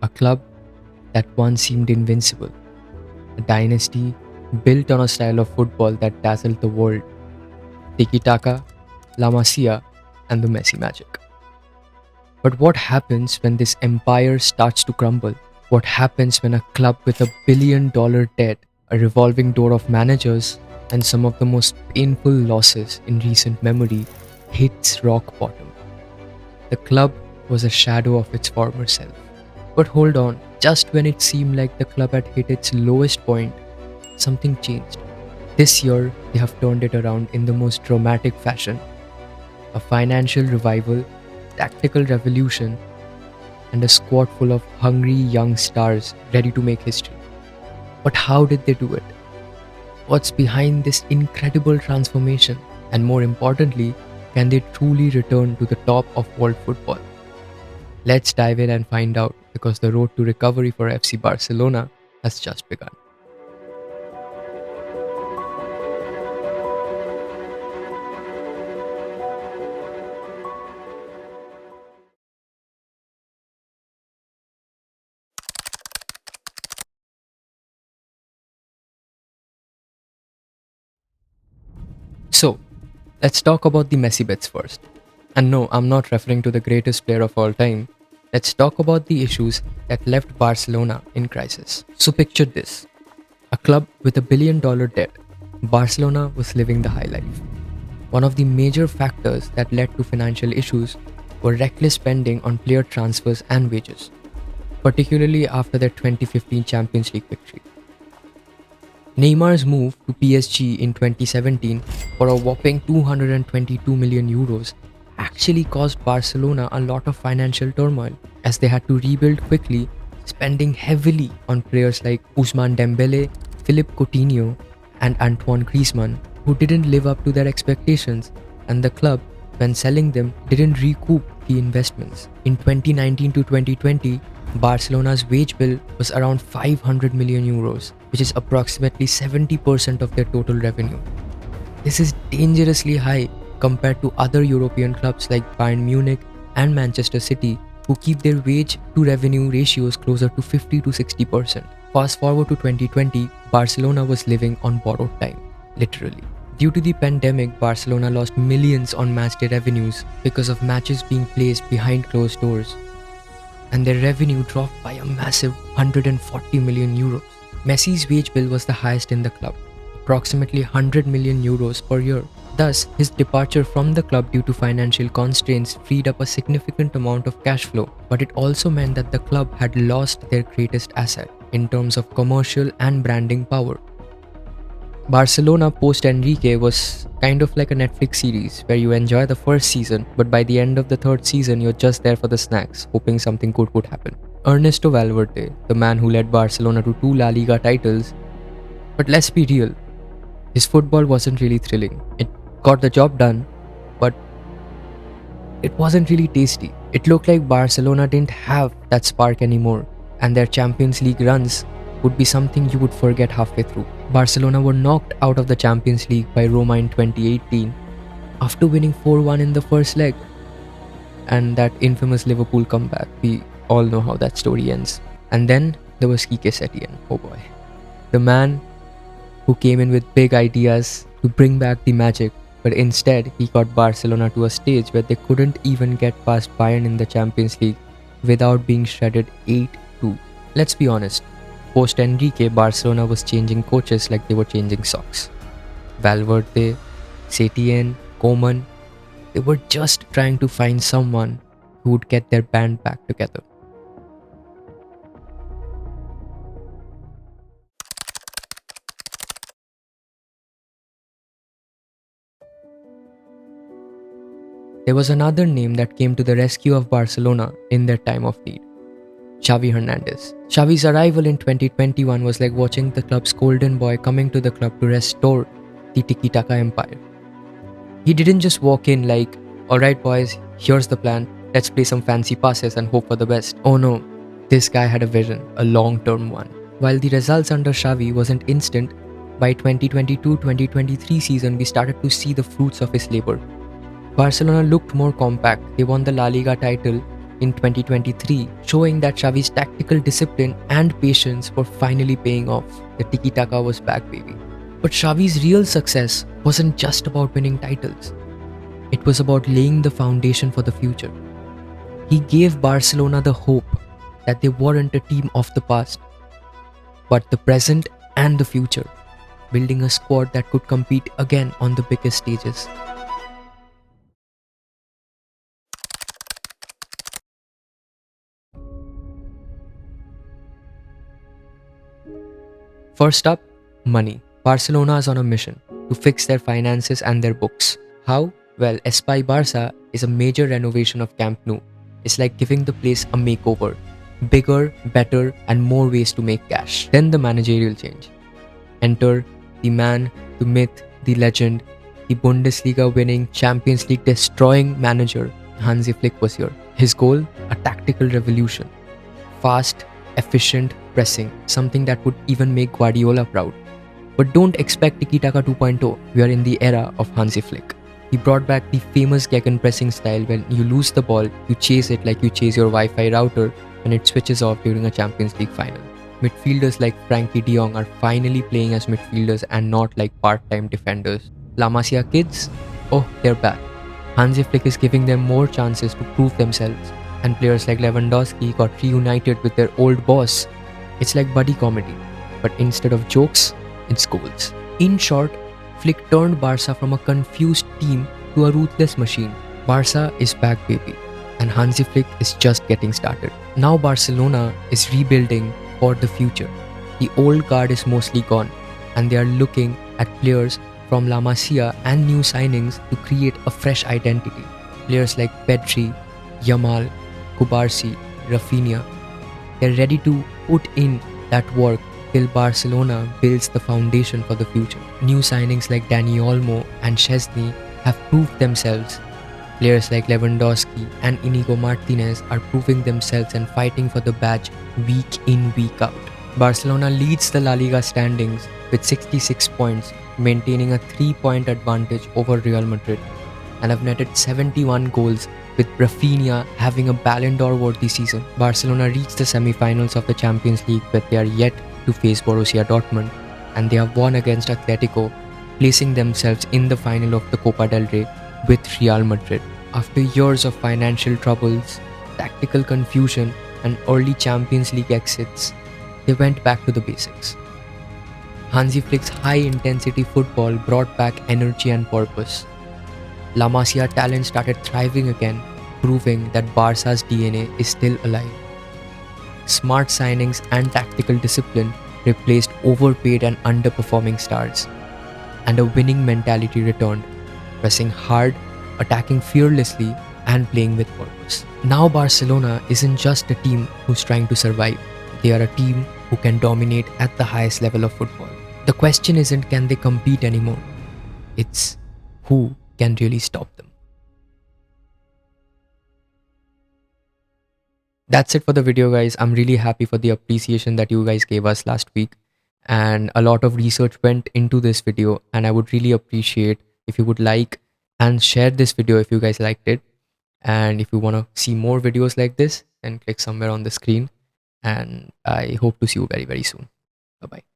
a club that once seemed invincible, a dynasty built on a style of football that dazzled the world, tiki-taka, La Masia, and the Messi magic. But what happens when this empire starts to crumble? What happens when a club with $1 billion debt, a revolving door of managers, and some of the most painful losses in recent memory hits rock bottom? The club was a shadow of its former self. But hold on, just when it seemed like the club had hit its lowest point, something changed. This year, they have turned it around in the most dramatic fashion. A financial revival, tactical revolution, and a squad full of hungry young stars ready to make history. But how did they do it? What's behind this incredible transformation? And more importantly, can they truly return to the top of world football? Let's dive in and find out, because the road to recovery for FC Barcelona has just begun. So, let's talk about the Messi bets first. And no, I'm not referring to the greatest player of all time. Let's talk about the issues that left Barcelona in crisis. So, picture this: a club with $1 billion debt. Barcelona was living the high life. One of the major factors that led to financial issues were reckless spending on player transfers and wages, particularly after their 2015 Champions League victory. Neymar's move to PSG in 2017 for a whopping €222 million actually caused Barcelona a lot of financial turmoil, as they had to rebuild quickly, spending heavily on players like Ousmane Dembele, Philippe Coutinho, and Antoine Griezmann, who didn't live up to their expectations, and the club, when selling them, didn't recoup the investments. In 2019 to 2020, Barcelona's wage bill was around €500 million, which is approximately 70% of their total revenue. This is dangerously high compared to other European clubs like Bayern Munich and Manchester City, who keep their wage to revenue ratios closer to 50 to 60%. Fast forward to 2020, Barcelona was living on borrowed time, literally. Due to the pandemic, Barcelona lost millions on matchday revenues because of matches being placed behind closed doors, and their revenue dropped by a massive €140 million. Messi's wage bill was the highest in the club, approximately €100 million per year. Thus, his departure from the club due to financial constraints freed up a significant amount of cash flow, but it also meant that the club had lost their greatest asset in terms of commercial and branding power. Barcelona post-Enrique was kind of like a Netflix series where you enjoy the first season, but by the end of the third season, you're just there for the snacks, hoping something good would happen. Ernesto Valverde, the man who led Barcelona to 2 La Liga titles, but let's be real, his football wasn't really thrilling. It got the job done, but it wasn't really tasty. It looked like Barcelona didn't have that spark anymore, and their Champions League runs would be something you would forget halfway through. Barcelona were knocked out of the Champions League by Roma in 2018 after winning 4-1 in the first leg. And that infamous Liverpool comeback, we all know how that story ends. And then there was Quique Setien, oh boy. The man who came in with big ideas to bring back the magic, but instead he got Barcelona to a stage where they couldn't even get past Bayern in the Champions League without being shredded 8-2. Let's be honest, post-Enrique, Barcelona was changing coaches like they were changing socks. Valverde, Setien, Koeman, they were just trying to find someone who would get their band back together. There was another name that came to the rescue of Barcelona in their time of need: Xavi Hernandez. Xavi's arrival in 2021 was like watching the club's golden boy coming to the club to restore the tiki-taka empire. He didn't just walk in like, "Alright boys, here's the plan, let's play some fancy passes and hope for the best." Oh no, this guy had a vision, a long-term one. While the results under Xavi wasn't instant, by 2022-2023 season we started to see the fruits of his labor. Barcelona looked more compact, they won the La Liga title, in 2023, showing that Xavi's tactical discipline and patience were finally paying off. The tiki-taka was back, baby. But Xavi's real success wasn't just about winning titles. It was about laying the foundation for the future. He gave Barcelona the hope that they weren't a team of the past, but the present and the future, building a squad that could compete again on the biggest stages. First up, money. Barcelona is on a mission to fix their finances and their books. How? Well, Espai Barça is a major renovation of Camp Nou. It's like giving the place a makeover. Bigger, better, and more ways to make cash. Then the managerial change. Enter the man, the myth, the legend, the Bundesliga winning, Champions League destroying manager. Hansi Flick was here. His goal? A tactical revolution. Fast, efficient pressing, something that would even make Guardiola proud. But don't expect Tiki-Taka 2.0. We are in the era of Hansi Flick. He brought back the famous gegenpressing style. When you lose the ball, you chase it like you chase your Wi-Fi router when it switches off during a Champions League final. Midfielders like Frankie de Jong are finally playing as midfielders and not like part-time defenders. La Masia kids? Oh, they're back. Hansi Flick is giving them more chances to prove themselves, and players like Lewandowski got reunited with their old boss. It's like buddy comedy, but instead of jokes, it's goals. In short, Flick turned Barca from a confused team to a ruthless machine. Barca is back, baby, and Hansi Flick is just getting started. Now Barcelona is rebuilding for the future. The old guard is mostly gone, and they are looking at players from La Masia and new signings to create a fresh identity. Players like Pedri, Yamal, Kubarsi, Rafinha, they're ready to put in that work till Barcelona builds the foundation for the future. New signings like Dani Olmo and Szczesny have proved themselves. Players like Lewandowski and Inigo Martinez are proving themselves and fighting for the badge week in, week out. Barcelona leads the La Liga standings with 66 points, maintaining a 3-point advantage over Real Madrid, and have netted 71 goals, with Rafinha having a Ballon d'Or worthy season. Barcelona reached the semi-finals of the Champions League, but they are yet to face Borussia Dortmund, and they have won against Atletico, placing themselves in the final of the Copa del Rey with Real Madrid. After years of financial troubles, tactical confusion, and early Champions League exits, they went back to the basics. Hansi Flick's high-intensity football brought back energy and purpose. La Masia talent started thriving again, proving that Barca's DNA is still alive. Smart signings and tactical discipline replaced overpaid and underperforming stars, and a winning mentality returned, pressing hard, attacking fearlessly, and playing with purpose. Now Barcelona isn't just a team who's trying to survive, they are a team who can dominate at the highest level of football. The question isn't can they compete anymore, it's who can really stop them. That's it for the video, guys. I'm really happy for the appreciation that you guys gave us last week, and a lot of research went into this video, and I would really appreciate if you would like and share this video if you guys liked it. And if you want to see more videos like this, then click somewhere on the screen, and I hope to see you very, very soon. Bye bye.